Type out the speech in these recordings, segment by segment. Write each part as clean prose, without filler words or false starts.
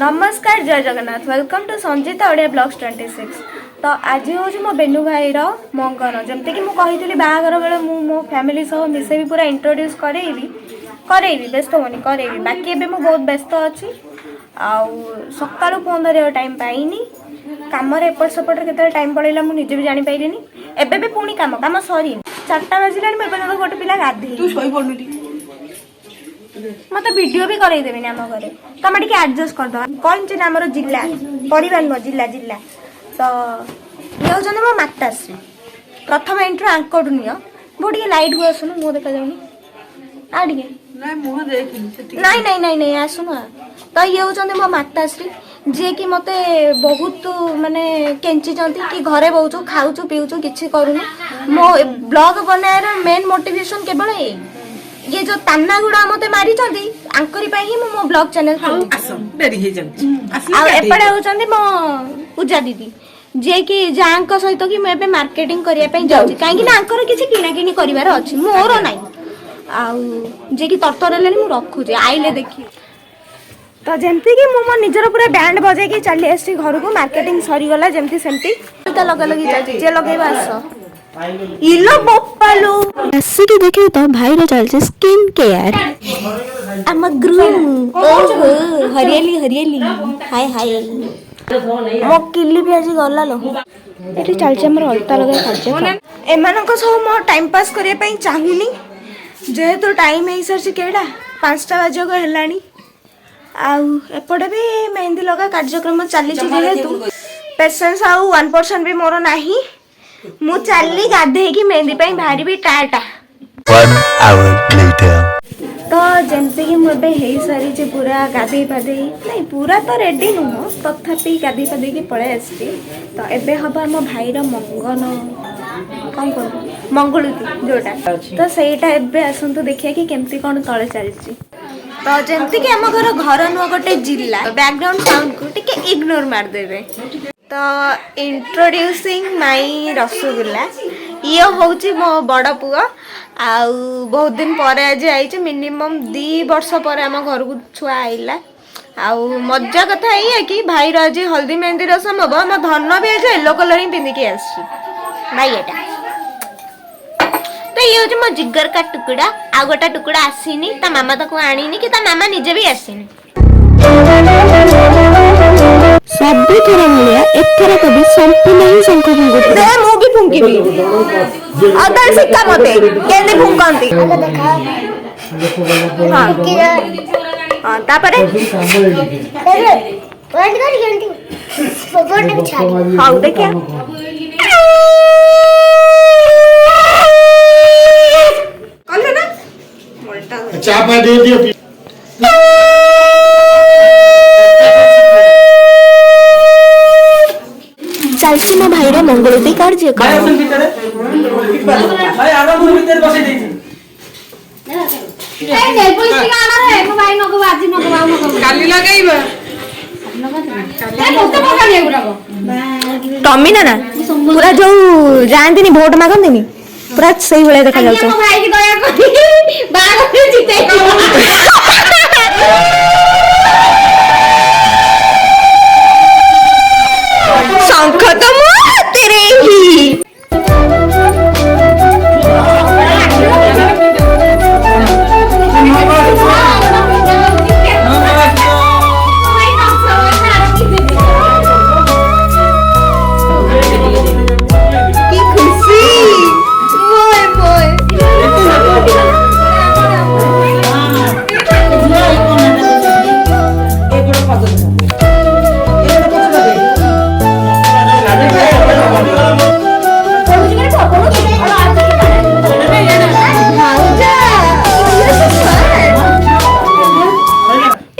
नमस्कार जय Jagannath welcome to Sanjita Odia blogs 26। तो आज हूँ मो बेनु भाई मंगन जमती कि मुझे बाहागर बेले मो फैमिली सह मिसे पूरा इंट्रोड्यूस करेबी व्यस्त होनी करेबी बाकी एबे मु बहुत व्यस्त अच्छी सका फोन धर टाइम पाइनी कम एपट सेपट के टाइम पड़ेगा मुझे भी जापारे एबे भी पुणी कम कम सरी 4टा बाजिलानी मुझे गोटे पिला गाधे मत वीडियो भी करदेवी आम घर तुम टे एडजस्ट करदे कौन चे आम जिला परिवार नुह जिला जिला तो ये हूँ मो माताश्री प्रथम इंट्रो आंकड़ नियो बहुत लाइट को आसुन मुँह देखा जाऊनी नाई नाई नाई नाई आसुन तो ये हूँ मो माताश्री जी कि मत बहुत माने केंची कि घरे बहुचु खाऊचु पीऊचु किसी करूनी मो ब्लॉग बनाएर मेन मोटिवेशन केवल ये जो ताना गुड़ा मते मारी चंदी आंकरी पई ही मो ब्लॉग चैनल एपटे होचंदी मो पूजा दीदी जे कि जांक सहित कि मैं मार्केटिंग करिया पई जाउची काहे ना आंकर किछि किना किनी करिवार अछि मोर नाही आउ जे कि तरतर लेनी मु रखु जे आइले देखि तो जेमती कि मो निजर पूरा बैंड बजे कि चली आसी घर को मार्केटिंग सरी गला जेमती सेमती तो लगा लगी जाती जे लगेबा आस इलो बप्पालो आसिकी देखे तो भाई रे चल स्किन केयर आम ग्रूम ओहो हरियाली हरियाली हाय हाय मो किल्ली भी आज गला लो एठी चलचे हमर अलता लगा खर्चे एमानक सब मो टाइम पास करिया पई चाहुनी जेहेतु टाइम है सर से केडा 5टा बजे को हेलानी आउ एपटे भी मेहंदी लगा कार्यक्रम चली जेहेतु पेशेंस आउ 1% भी मोर नाही मु चली गाधे की मेहंदी पे भारी भी टाटा 1 hour later तो जमते कि मुझे हे सारी जे पूरा गाधे पाधे नहीं पूरा तो रेडी नुह तथापि गाधे पाधे की पळे आसी तो एबे हबा मो भाई रो मंगन कौन कौन मंगलुती जोटा तो सेटा एबे आसंतु देखिया कि केमती कोन तळे चलची तो जमती कि हम घर नुह गोटे जिला बैकग्राउंड साउंड को टिके इग्नोर मार देबे तो इंट्रोड्यूसिंग माई रसगुल्ला ये हूँ मो बड़ पुआ आउ बहुत दिन पर आज आई मिनिमम 2 वर्ष पर आम घर को छुआ आईला आउ मजा कथा ये कि भाई आज हल्दी मेहंदी रसम हम आम धन भी आज येलो कलर ही पिंधिकी आस भाई एटा तो ये हूँ मो जिगर का टुकड़ा आ गोटा टुकड़ा आसीनी ता मामा ताको आनीनी कि ता मामा निजे भी आसीनी सबु थोड़ा भलिया एथरा कभी संपूर्ण ही शंख फुंकुत दे मु भी फुंकीबी अदर सिक्का मते केने फुंकंती हां हां तापरे बंद कर गंती फोटो के छाड़ी हां देखिया कल ना मोल्टा चापा दे दियो चलसी मो भाई रे मंगलती कार्य टमी ना पूरा जो जानती भोट मागती पूरा से भाई देखा शंख तो तेरे ही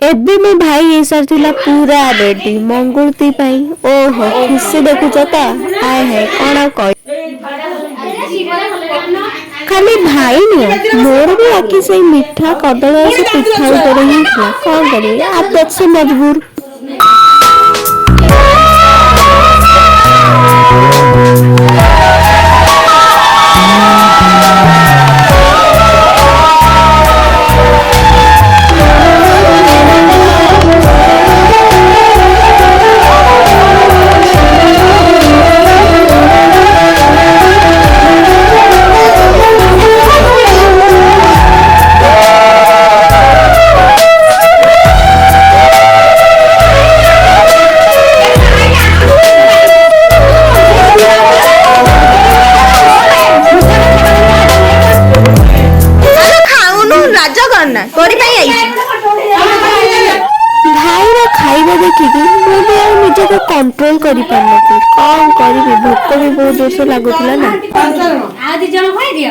एबे में भाई ऐसा थिला पूरा रेडी मंगलती पाई ओहो खुशी देखुच तो हाय हाय कौन कह खाली भाई नहीं मोर भी आखि से मीठा कदल से पिठा उतर ही था कौन करे आप से मजबूर ନା ତୋରି ପାଇଁ ଆଇଛି। ଭାଇର ଖାଇବା ଦେଖିକି ମୁଁ ବି ଆଉ ନିଜକୁ କଣ୍ଟ୍ରୋଲ କରିପାରୁନଥିଲି। କଣ କରିବି, ଭୋକ ବି ବହୁତ ଜୋରସେ ଲାଗୁଥିଲା ନା। ଆଉ 2 ଜଣ ଖାଇଦିଅ।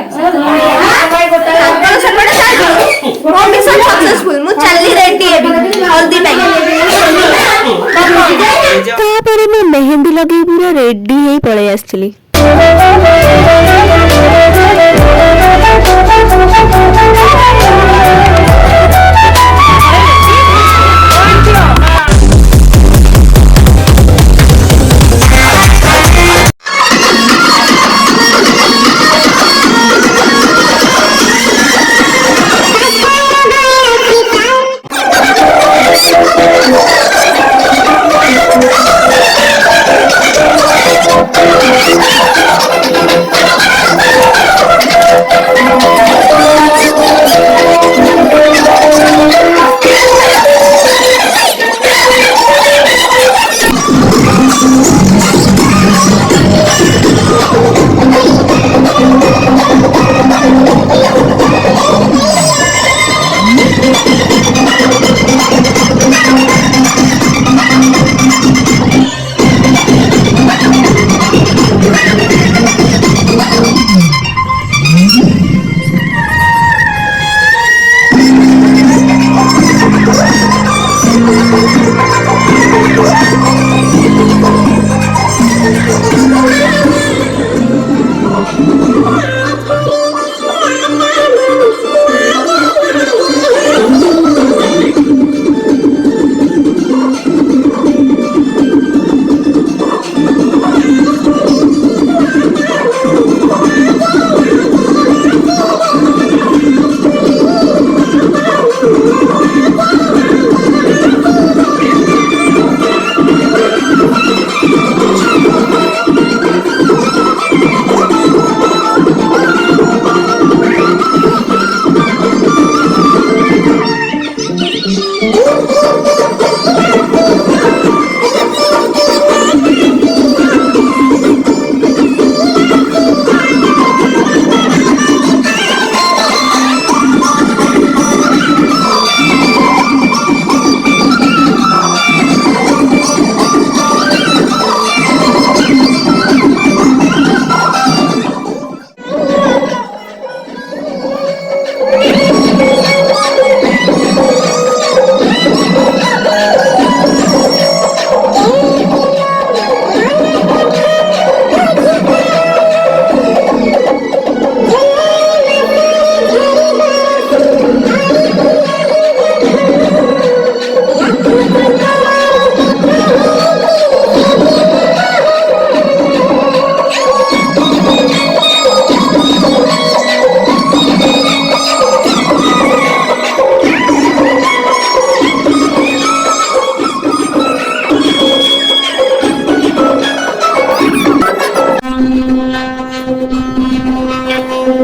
ମୁଁ ଚାଲି ରେଡି ହେବି ହଳଦୀ ପାଇଁ। ତାପରେ ମୁଁ ମେହେନ୍ଦି ଲଗେଇ ପୁରା ରେଡି ହେଇ ପଳେଇ ଆସିଥିଲି।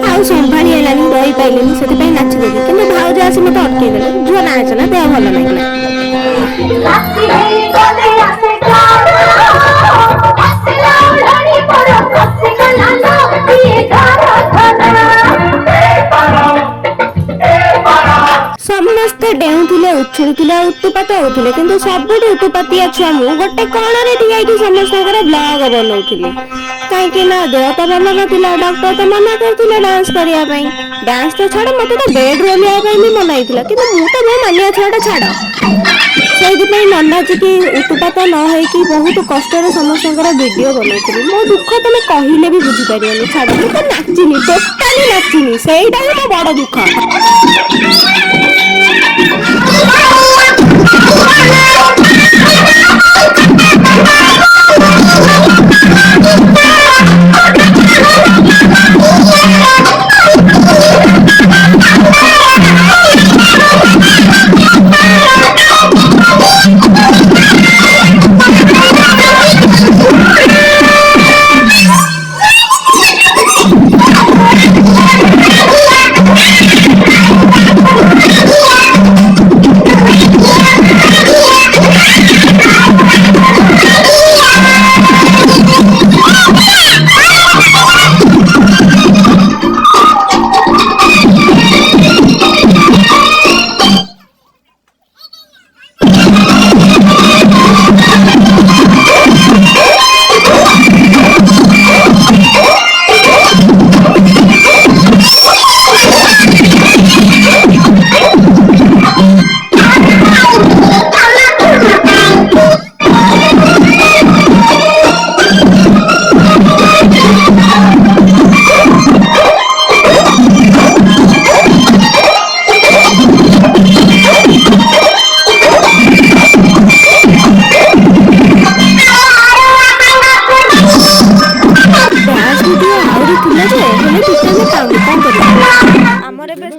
ଆଉ ସମ୍ଭାଳି ହେଲାନି, ରହିପାରିଲିନି, ସେଥିପାଇଁ ନାଚିଦେଲି। କିନ୍ତୁ ଭାଉଜ ଆସି ମତେ ଅଟକେଇ ଦେଲେ। ଝୁଅ ନାଚ ନା, ଦେହ ଭଲ ଲାଗିଲା। ସମସ୍ତେ ଡେଉଁଥିଲେ, ଉଛୁଳୁଥିଲେ, ଉତୁପାତ ହଉଥିଲେ, କିନ୍ତୁ ସବୁଠୁ ଉତୁପାତିଆ ଛୁଆ ମୁଁ ଗୋଟେ କୋଣରେ ଠିଆ ହେଇକି ସମସ୍ତଙ୍କର ବ୍ଲଗ ବନଉଥିଲି। କାହିଁକି ନା ଦେହ ତ ଭଲ ନଥିଲା, ଡକ୍ଟର ତ ମନା କରିଥିଲେ ଡାନ୍ସ କରିବା ପାଇଁ। ଡାନ୍ସ ତ ଛାଡ, ମତେ ତ ବେଡ୍ ରୁ ଓହ୍ଲେଇବା ପାଇଁ ବି ମନା ହେଇଥିଲା, କିନ୍ତୁ ମୁଁ ତ ମୋ ମାନିଆ ଛୁଆଟା, ଛାଡ। ସେଇଥିପାଇଁ ନ ନାଚିକି, ଉତୁପାତ ନ ହେଇକି ବହୁତ କଷ୍ଟରେ ସମସ୍ତଙ୍କର ଭିଡିଓ ବନଉଥିଲି। ମୋ ଦୁଃଖ ତମେ କହିଲେ ବି ବୁଝିପାରିବନି। ଛାଡ, ମୁଁ ତ ନାଚିନି, ଟୋଟାଲି ନାଚିନି, ସେଇଟା ହିଁ ମୋ ବଡ ଦୁଃଖ।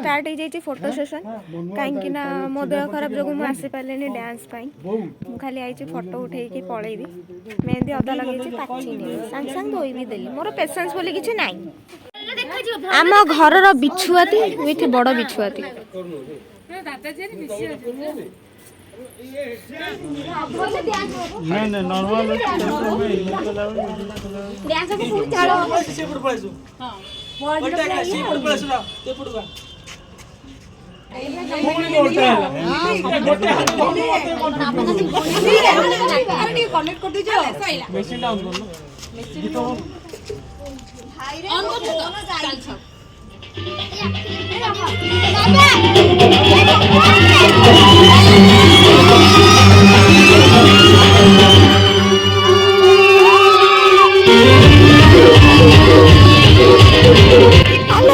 स्टार्ट हो जाइए फोटो सेशन कहीं मो देह खराब जो मुझे आसी पारे डांस मुझे खाली आई फोटो उठे पलैबी मेहंदी अदा लगे पाचिनी सांगे सांगे धोई भी देली मोर पेसेंस बोली किसी ना आम घर बिछुआती विथ बड़ बिछुआती नहीं नॉर्मल मेसिन डाउन कर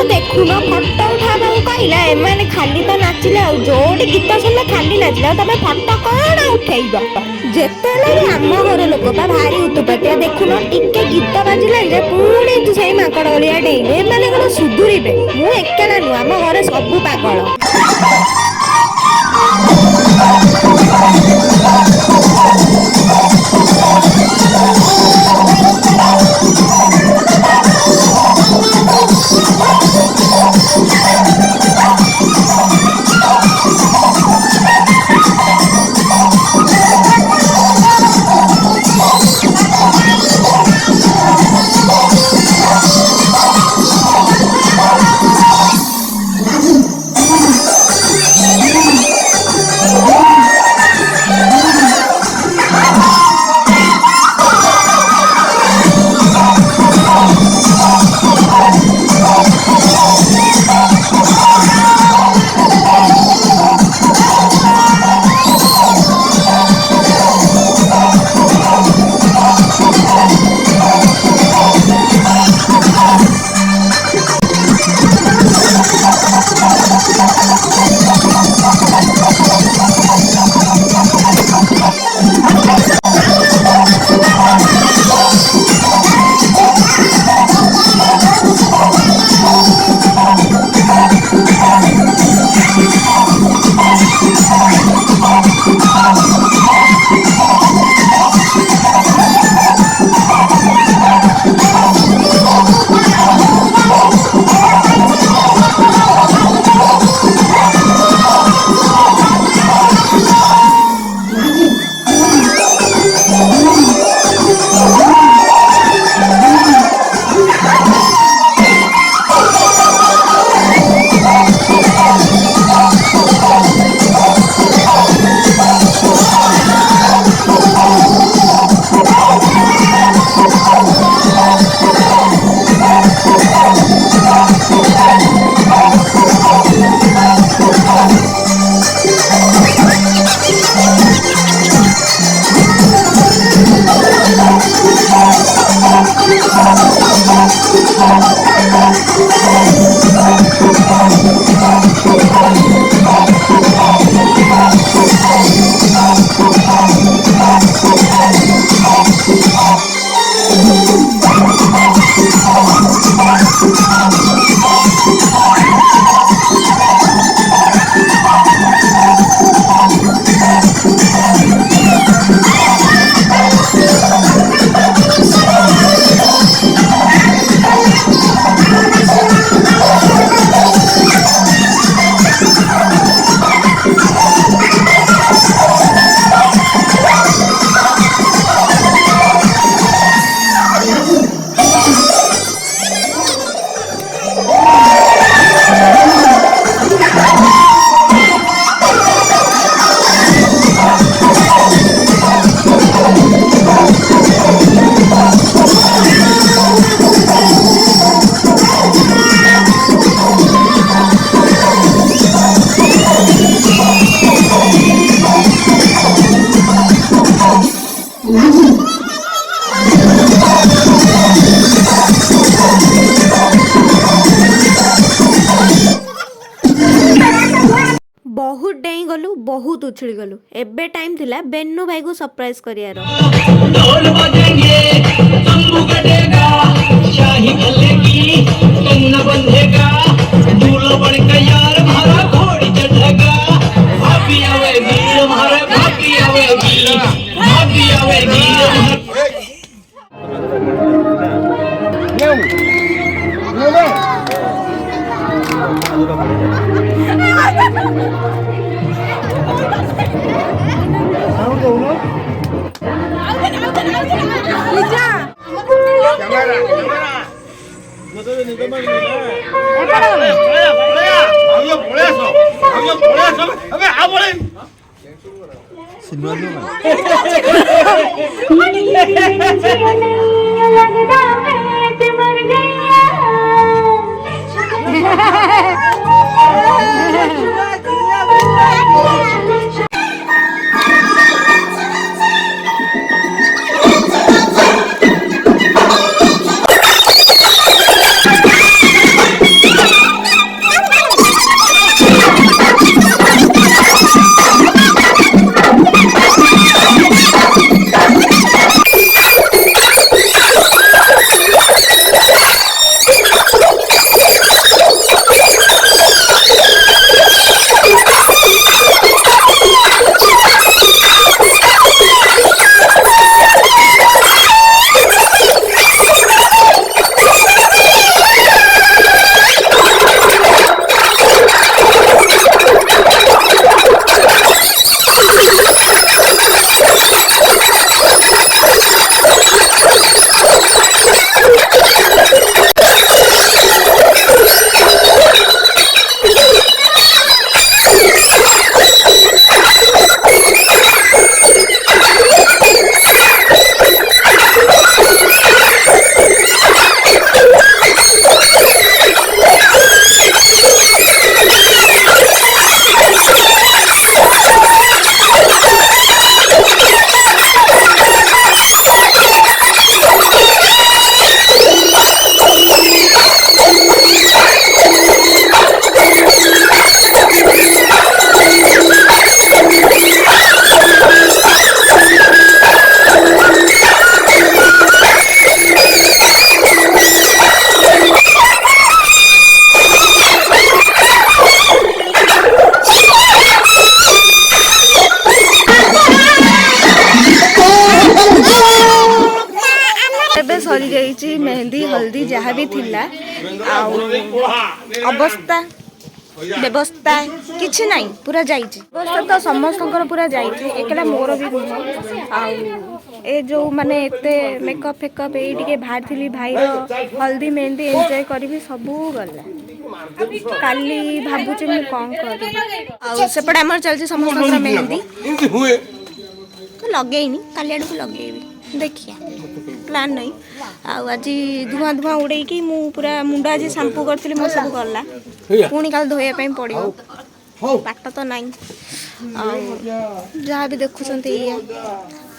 देखुन फटो उठा कहला एमाने खाली तो नाचिले जोड़ी गीत सुनले खाली नाचिले तबे फटो कौन उठेब जेतेले आम घर लोक बा भारी उतुपातिया देखुन टिके गीत बाजिला जे पुणी तू सही माकड़ गलिया डेइले एमाने कोन सुधुरिबे मु एकेला नु आम घरे सब पागल बहुत डेई गलु बहुत उछली गलु एबे टाइम थिला बेन्नू भाई को सरप्राइज करियार ढोल बजेंगे तंबू कटेगा शाही गले की कंगना बंधेगा दूल्हा बन के यार ଏବେ ସରି ଯାଇଛି ମେହେନ୍ଦି ହଳଦୀ ଯାହା ବି ଥିଲା ଆଉ ଅବସ୍ଥା ବ୍ୟବସ୍ଥା କିଛି ନାହିଁ ପୁରା ଯାଇଛି ବ୍ୟବସ୍ଥା ତ ସମସ୍ତଙ୍କର ପୁରା ଯାଇଛି ଏକଲା ମୋର ବି ନୁହଁ ଆଉ ଏ ଯେଉଁ ମାନେ ଏତେ ମେକଅପ୍ ଫେକଅପ୍ ଏଇ ଟିକେ ବାହାରିଥିଲି ଭାଇର ହଳଦୀ ମେହେନ୍ଦି ଏନ୍ଜୟ କରିବି ସବୁ ଗଲା କାଲି ଭାବୁଛି ମୁଁ କ'ଣ କରିବି ଆଉ ସେପଟେ ଆମର ଚାଲିଛି ସମସ୍ତଙ୍କର ମେହେନ୍ଦି ଲଗେଇନି କାଲି ଆଡ଼କୁ ଲଗେଇବି ଦେଖିଆ ପ୍ଲାନ୍ ନାହିଁ ଆଉ ଆଜି ଧୂଆଁ ଧୂଆଁ ଉଡ଼େଇକି ମୁଁ ପୁରା ମୁଣ୍ଡ ଆଜି ସାମ୍ପୁ କରିଥିଲି ମୋ ସବୁ ଗଲା ପୁଣି କାଲି ଧୋଇବା ପାଇଁ ପଡ଼ିବ ପାଟ ତ ନାହିଁ ଆଉ ଯାହା ବି ଦେଖୁଛନ୍ତି ଏଇଆ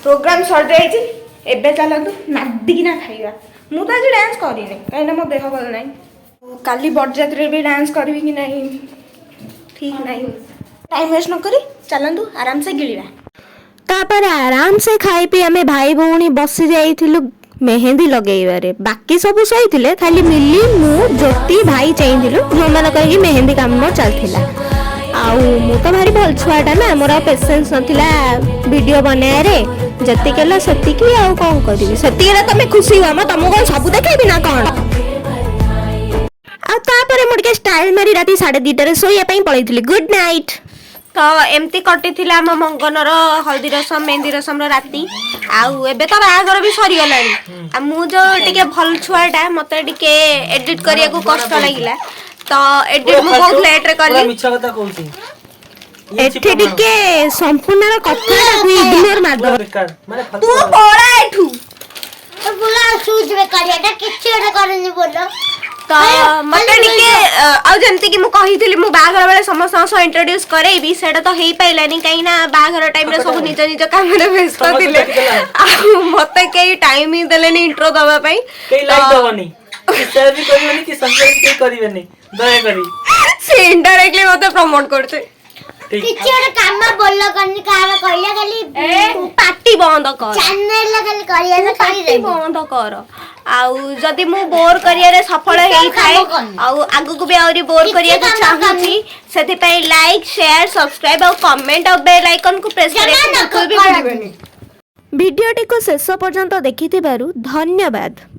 ପ୍ରୋଗ୍ରାମ୍ ସରିଯାଇଛି ଏବେ ଚାଲନ୍ତୁ ନାଦିକିନା ଖାଇବା ମୁଁ ତ ଆଜି ଡ୍ୟାନ୍ସ କରିନି କାହିଁକିନା ମୋ ଦେହ ଭଲ ନାହିଁ କାଲି ବରଯାତ୍ରୀରେ ବି ଡ୍ୟାନ୍ସ କରିବି କି ନାହିଁ ଠିକ୍ ନାହିଁ ଟାଇମ୍ ୱେଷ୍ଟ ନ କରି ଚାଲନ୍ତୁ ଆରାମସେ ଗିଳିବା ତାପରେ ଆରାମସେ ଖାଇ ପିଇ ଆମେ ଭାଇ ଭଉଣୀ ବସି ଯାଇଥିଲୁ ମେହେନ୍ଦି ଲଗେଇବାରେ ବାକି ସବୁ ଶୋଇଥିଲେ ଖାଲି ମିଲି ମୁଁ ଜ୍ୟୋତି ଭାଇ ଚାହିଁଥିଲୁ ଯୋଉମାନେ କହିକି ମେହେନ୍ଦି କାମ ଚାଲିଥିଲା ଆଉ ମୁଁ ତ ଭାରି ଭଲ ଛୁଆଟା ନା ମୋର ଆଉ ପେସେନ୍ସ ନଥିଲା ଭିଡ଼ିଓ ବନେଇବାରେ ଯେତିକି ହେଲା ସେତିକି ଆଉ କ'ଣ କରିବି ସେତିକିରେ ତମେ ଖୁସି ହୁଅ ଆମ ତମକୁ କ'ଣ ସବୁ ଦେଖେଇବି ନା କ'ଣ ଆଉ ତାପରେ ମୁଁ ଟିକେ ଷ୍ଟାଇଲ ମାରି ରାତି 2:30ରେ ଶୋଇବା ପାଇଁ ପଳେଇଥିଲି ଗୁଡ୍ ନାଇଟ୍ ତ ଏମିତି କଟିଥିଲା ଆମ ମଙ୍ଗନର ହଳଦୀ ରସମ ମେହେନ୍ଦି ରସମର ରାତି ଆଉ ଏବେ ତ ବାହାଘର ବି ସରିଗଲାଣି ଆଉ ମୁଁ ଯୋଉ ଟିକେ ଭଲ ଛୁଆଟା ମତେ ଟିକେ ଏଡିଟ୍ କରିବାକୁ କଷ୍ଟ ଲାଗିଲା ତ ଏଡିଟ୍ ମୁଁ ବହୁତ ଲେଟ୍ରେ କଲି ଏଠି ଟିକେ ସମ୍ପୂର୍ଣ୍ଣ କଥା ଇଗ୍ନୋର ମାରିଦବ ତୁ ପଳା ଏଠୁ ତ ମତେ ଟିକେ ଆଉ ଯେମିତି କି ମୁଁ କହିଥିଲି ମୁଁ ବାହାଘର ବେଳେ ସମସ୍ତଙ୍କ ସହ ଇଣ୍ଟ୍ରୋଡ୍ୟୁସ କରେଇବି ସେଇଟା ତ ହେଇପାରିଲାନି କାହିଁକି ନା ବାହାଘର ଟାଇମରେ ସବୁ ନିଜ ନିଜ କାମରେ ବ୍ୟସ୍ତ ଥିଲେ ଆଉ ମତେ କେହି ଟାଇମ ହିଁ ଦେଲେନି ଇଣ୍ଟ୍ରୋ ଦବା ପାଇଁ ସେ ଇନଡାଇରେକ୍ଟଲି ମତେ ପ୍ରମୋଟ କରୁছে କିଛି ଗୋଟେ କାମ ଭଲ କରନି କାମ କହିଲା ଖାଲି ପାଟି ବନ୍ଦ କର ଚ୍ୟାନେଲ ଖାଲି କରିବା ପାଟି ବନ୍ଦ କର ଆଉ ଯଦି ମୁଁ ବୋର କରିବାରେ ସଫଳ ହେଇଥାଏ ଆଉ ଆଗକୁ ବି ଆହୁରି ବୋର କରିବାକୁ ଚାହୁଁଛି ସେଥିପାଇଁ ଲାଇକ୍ ସେୟାର ସବସ୍କ୍ରାଇବ ଆଉ କମେଣ୍ଟ ଆଉ ବେଲ୍ ଆଇକନକୁ ପ୍ରେସ୍ କରିବାକୁ ବି ଭୁଲିବେନି ଭିଡ଼ିଓଟିକୁ ଶେଷ ପର୍ଯ୍ୟନ୍ତ ଦେଖିଥିବାରୁ ଧନ୍ୟବାଦ।